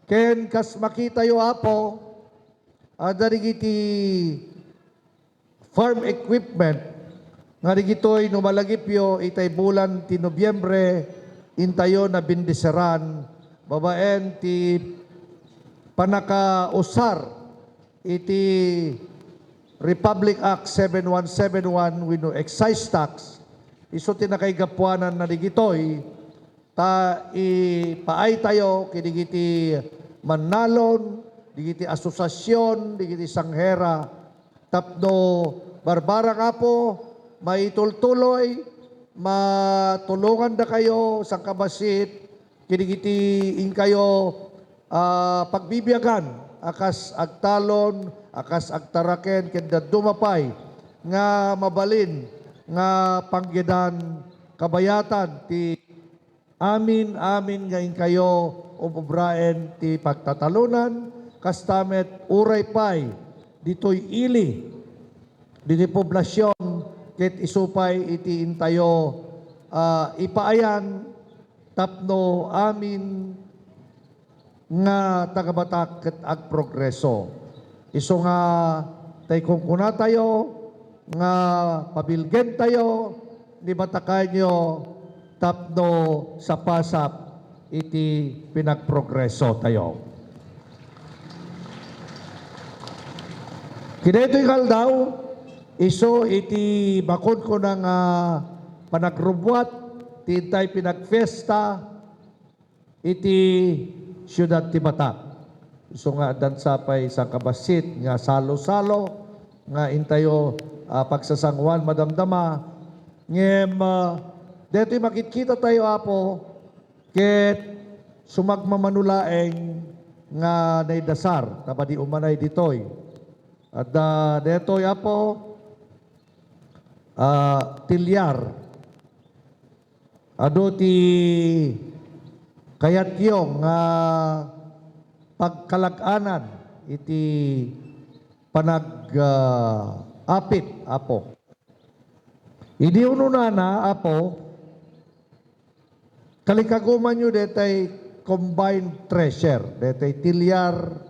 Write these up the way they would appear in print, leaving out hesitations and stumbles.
ken kas makita yo apo, dari giti farm equipment, nga digito'y numalagipyo itay bulan ti Nobyembre, intayo na bindiseran, babaen ti panakausar iti Republic Act 7171 with no excise tax, iso tinakaigapuanan na digitoy, ta ipaay tayo kidigiti Manalon, digiti asosasyon, digiti sanghera, tapno barbara nga po, maitultuloy, matulungan da kayo sa kabasit, kidigiti in kayo pagbibiyagan, akas agtalon, akas agtaraken, kenda dumapay, nga mabalin, nga panggedan, kabayatan, ti amin ngayon kayo, umubraen, ti pagtatalunan, kastamet, uray pay, dito'y ili, diti poblasyon, ket isupay, iti intayo, ipaayan, tapno amin, nga tagabatak ket ag progreso. Iso nga tay kung kuna tayo nga pabilgen tayo ni batakanyo tapno sa pasap iti pinagprogreso tayo. Kineto'y kaldaw iso iti bakod ko ng panagrubwat tintay pinagfesta iti siyudad ti Batak. So nga dansapay sa kabasit nga salo-salo nga intayo pagsasangwan madamdama ngem deto'y makikita tayo apo ket sumagmamanulaeng nga naidasar tapadi umanay ditoy at deto'y apo tilyar ado ti kayat yung pagkalaganan iti panag-apit apo. Idi ununa na apo, kalikaguman nyo detay combined treasure, detay tilyar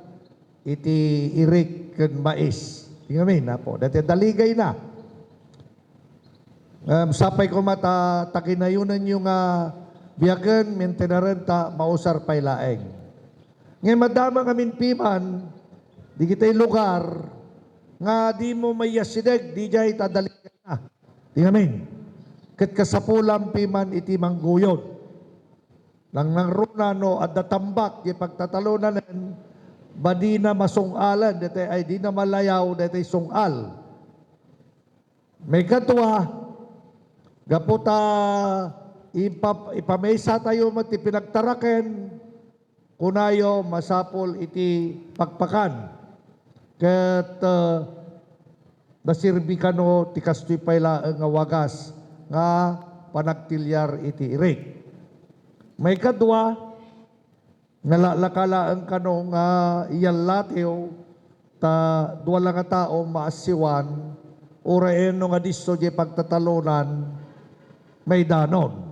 iti irik ken mais. Tingamin apo, detay daligay na. Sapay ko mata takinayunan yung biyagan, maintenarenta, mausar pay laeng. Ngayon madama ngamin piman, di kita'y lugar, nga di mo mayasideg, di jay tadaligay na. Di ngamin. Kat kasapulam piman iti mangguyod. Nang runa no, at datambak, di pagtatalunan, badi na masungalan, dito ay di na malayaw, dito sungal. May katwa, gaputa, ipamesa tayo mati pinagtaraken kunayo masapol iti pagpakan ket nasirbi kano ti kastoy payla nga wagas nga panagtilyar iti irik. May kadwa nalalakalaan kano nga iyallateo ta duwa lang nga tao maasiwan uraen no nga disto di pagtatalunan may danon.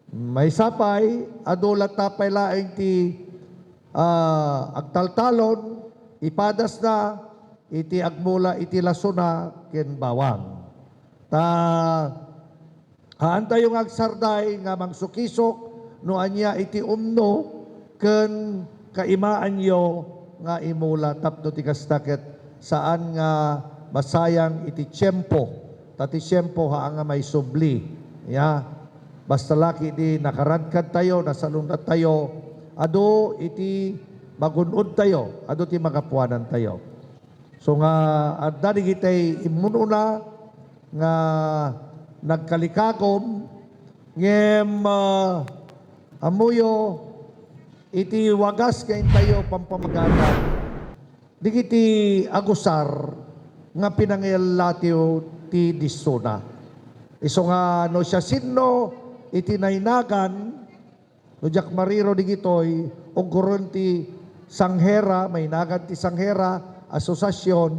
May sapay, adulat tapay laing ti agtaltalon, ipadas na, iti agmula, iti lasuna, ken bawang. Haanta yung agsarday nga mangsukisok, no anya iti umno, ken kaimaan yo nga imula tapno ti kastaket saan nga masayang iti tiyempo, tati tiyempo haan nga may subli. Ya. Basta laki di nakaradkad tayo, nasalunat tayo, ado iti magunod tayo, ado ti magapuanan tayo. So nga, adda di kita'y imununa nga nagkalikagom, ngem amuyo iti wagas kain tayo pampamaganan. Di kiti agusar nga pinangyalatiyo ti disuna. Iso nga no siya sinno, iti nainagan, no jak mariro digitoy, ungkuron ti sanghera, may nagan ti sanghera, asosasyon,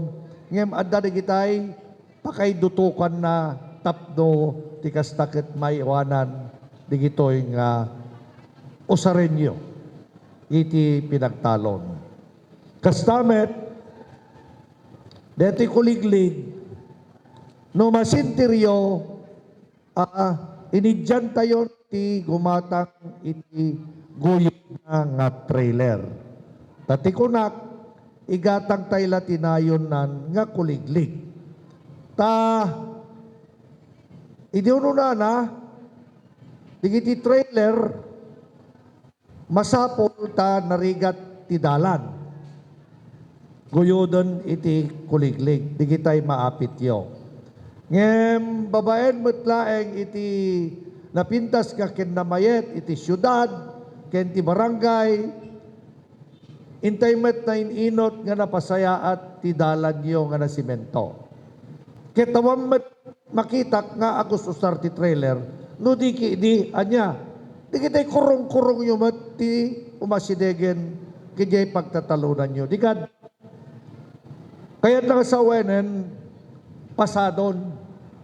ngem adda digitay, pakaidutukan na tapno, ti kastakit may iwanan, digitoy nga usarenyo. iti pinagtalon. Kastamet, deti kuliglig, no masinteryo, inidyan tayo ti gumatang iti guyod na nga trailer. Tati kunak, igatang tayo latinayon nan nga kuliglig. Idiuno na, digiti trailer, masapol ta narigat ti dalan. Guyodon iti kuliglig, digitay maapit yo. Ngem babaen metlaeng iti napintas ka ken namayet iti syudad, ken ti barangay, intay met na inot nga napasayaat ti dalan yo nga nasimento. Ketawam met makitak nga agos usar ti trailer, no di anya, di kita'y kurong-kurong yung met ti umasidegen kajay pagtatalunan nyo. Di kad, kaya't lang sa wenen, pasadon,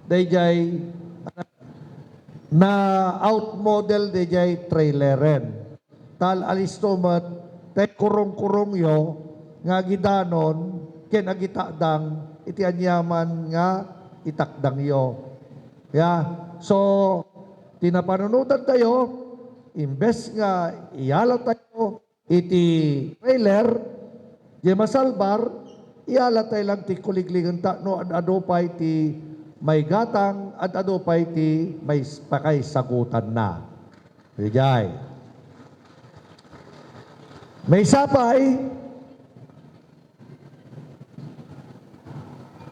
dayjay na outmodel dayjay traileren. Tal alisto met, tay kurong-kurong yo, nga gidanon, ken agitadang, iti anyaman nga itakdang yo. So, tinapanunutan tayo, imbes nga iyala tayo, iti trailer, di masalbar, iyala tayo lang ti kuligligan ta, no adopay ti may gatang, at adopay ti may pakay sagutan na. Bigay. May sapay,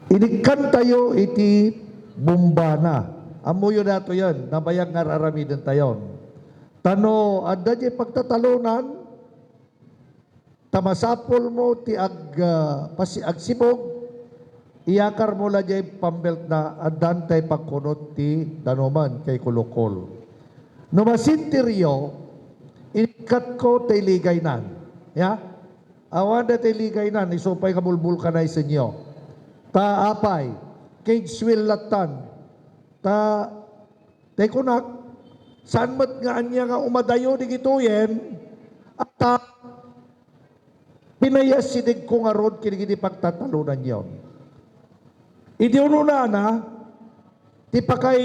inikkan tayo iti bumbana. Amuyo na ito yan, nabayag nga raramidin tayo. Tano, adda di pagtatalunan, tamasapol mo ti agsibog, iyakar mo la di pambelt na adan tay pagkunot ti danuman kay kulukol. No masinteryo, inikat ko tay ligay nan. Ya? Awan da tay ligay nan, isupay kabulbul ka na isinyo. Taapay, cage will latan, tay kunak, saan mat nga anya nga umadayo di gituyen, at pinayas sinig ko nga rod kinigidi pagtatalunan yon. Idiuno na, ti pakay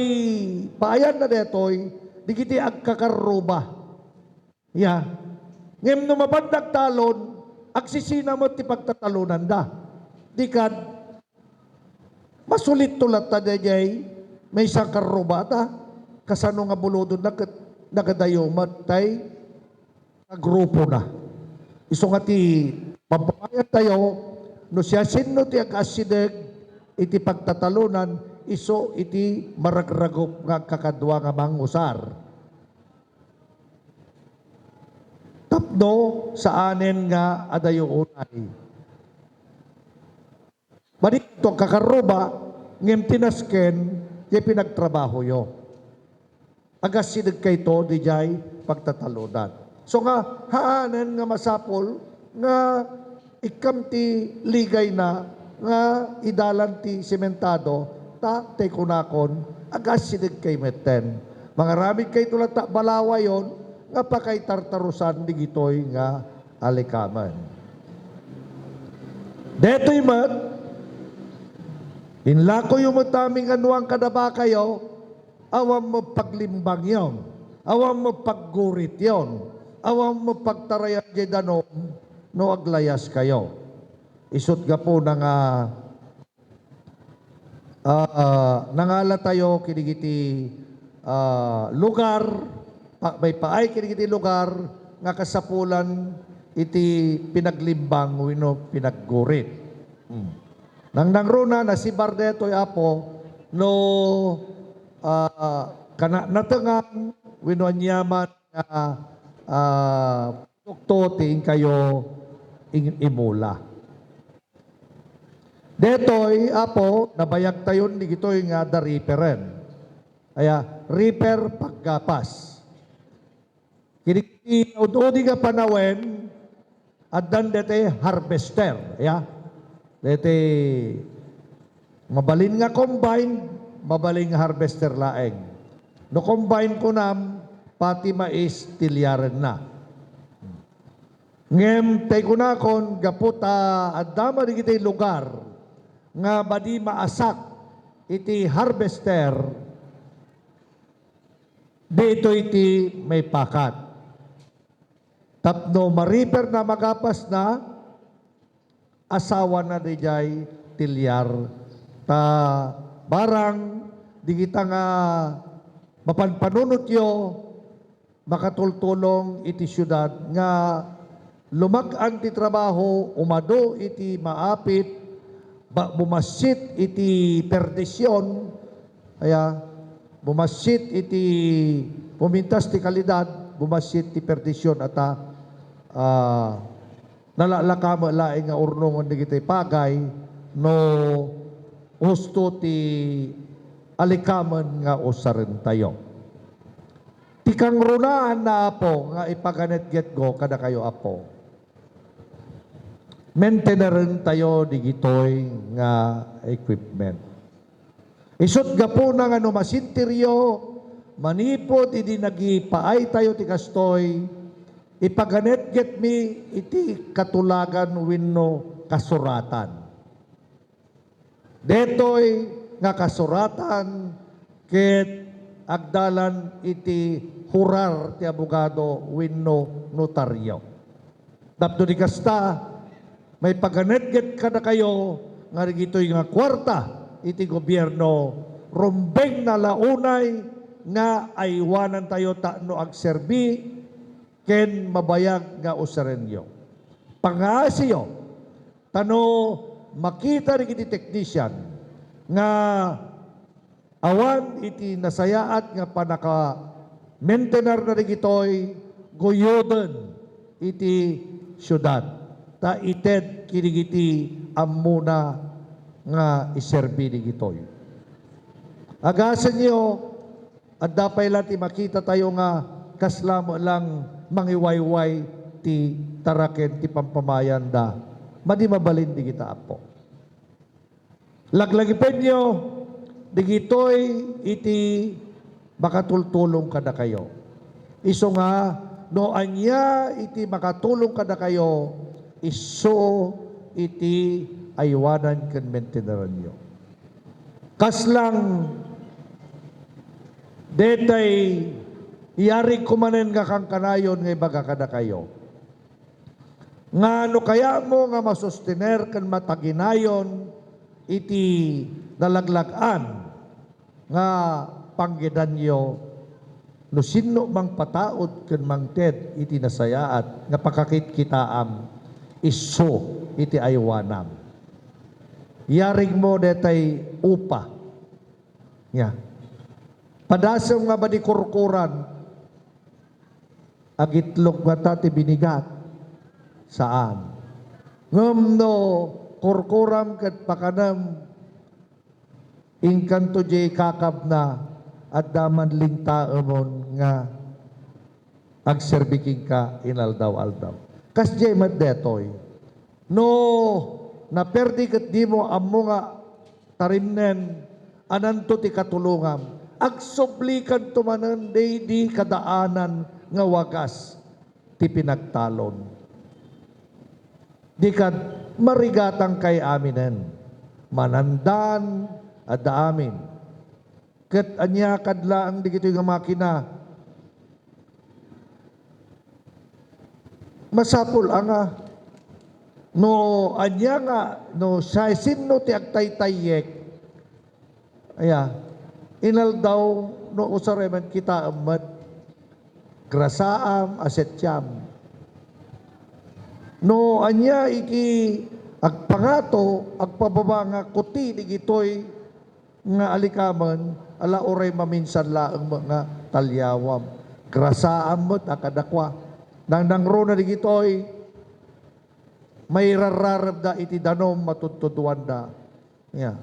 paayan na detoy, di kiti agkakaruba. Ya, ngem no mabandag talon, agsisina mo ti pagtatalunan da. Di kad, masulit tulat ta dayay, may isang karuba ta, kasano nga bulodon nagadayo matay, grupo na. Iso nga ti pampamayat tayo, no siya sino ti agasideg, iti pagtatalunan, iso iti maragragop nga kakadwa nga mangusar. Tapno sa anen nga adayo unay. Manito kakaruba, ngem tinasken, yung pinagtrabaho yo. Agas sinag kay to, di jay pagtatalunan. So nga, haanan nga masapol, nga ikam ti ligay na, nga idalan ti sementado, tay kunakon, agas sinag kay meten. Mga ramig kay tulat ta balawa yon, nga pa kay tartarusan di gitoy nga alikaman. Deto'y mat, inlako yung mataming anuang kadaba kayo, awam mo paglimbang yon, awam mo paggurit yon, awam mo pagtarayan di danom, no aglayas kayo. Isut ga po na nga, nangala tayo kinigiti lugar, may paay kinigiti lugar, nga kasapulan iti pinaglimbang wino pinaggurit. Nang nangruna na si Bardeto'y apo, no natangang winonyaman tuktuting kayo imula. Deto'y apo, nabayag tayon di gito'y nga da reaperen. Kaya, reaper paggapas. Kinikiti, ududi nga panawen, at dan dete harvester. Kaya, dete mabalin nga combine, mabalin nga harvester laeng. No combine ko nam, pati mais tilyaren na. Ngem tay kunakon gaputa adama di kitay lugar nga badi maasak iti harvester dito iti may pakat. Tapno mariper na magapas na asawa na dijay tilyar ta barang di kita nga mapanpanunot yo makatultulong iti syudad nga lumag-an ti trabaho, umado iti maapit, bumasit iti perdisyon, kaya bumasit iti pumintas ti kalidad, bumasit ti perdisyon at nalalakama laing nga urnungon di kita'y pagay no husto ti alikaman nga usarin tayo. Ti kang runaan na apo nga ipaganet get go kada kayo apo. Maintenance tayo digitoy nga equipment. Isut gapo na nga no masinteryo, manipod idi nagipaay tayo ti kastoy, ipaganet get mi iti katulagan wenno kasuratan. Detoy nga kasuratan ket agdalan iti hurar ti abogado wenno notaryo. Tapno di kasta may paganet-get ka na kayo nga gito'y nga kwarta iti gobyerno rumbeng na launay nga aywanan tayo no agserbi ken mabayag nga usarenyo. Pangasiyo tano makita rin iti technician nga awan iti nasayaat nga panaka maintenance na rin ito'y goyoden iti syudad. Ta ited kinigiti amuna nga iserbi ni gitoy. Agasan niyo at dapay lang ti makita tayo nga kaslamo lang mangiwayway ti taraken ti pampamayan da madi mabalin di kita apo. Laglagipen niyo di gitoy iti makatultulong kada kayo. Iso nga no anya iti makatulong kada kayo iso iti aywanan ken maintenance nyo. Kaslang detay iyari kumanen nga kang kanayon nga ibaga kada kayo. Nga no kaya mo nga masustener ken mataginayon iti nalaglagan nga panggedan nyo no sino mang pataod ken mangted iti nasayaat nga pakakit kitaam iso iti aywanam. Yaring mo detay upa. Ya. Padasam nga ba di kurkuran agitlog nga ti binigat. Saan? Ngam no kurkuram kat pakanam ingkanto jay kakab na at daman ling taemon nga agserbiking ka inaldaw-aldaw. Kasjay mat detoy. No naperdi ket di mo ammo nga tarimnen ananto ti katulungam. Agsublikan tumanen di kadaanan nga wagas ti pinagtalon. Di kad marigatang kay aminen. Manandan adda amin. Ket anya kadlaang di kitoy nga makina masapul anga no anya nga no siya sinno ti agtaytayek aya inal daw no usareman kita amat grasaam asetyam no anya iki agpangato agpababa nga kuti di gitoy nga alikaman ala oray maminsan laeng mga talyawam grasaam met akadakwa nang rona di gitoy may rararab da iti danom matutuduan da. Yeah.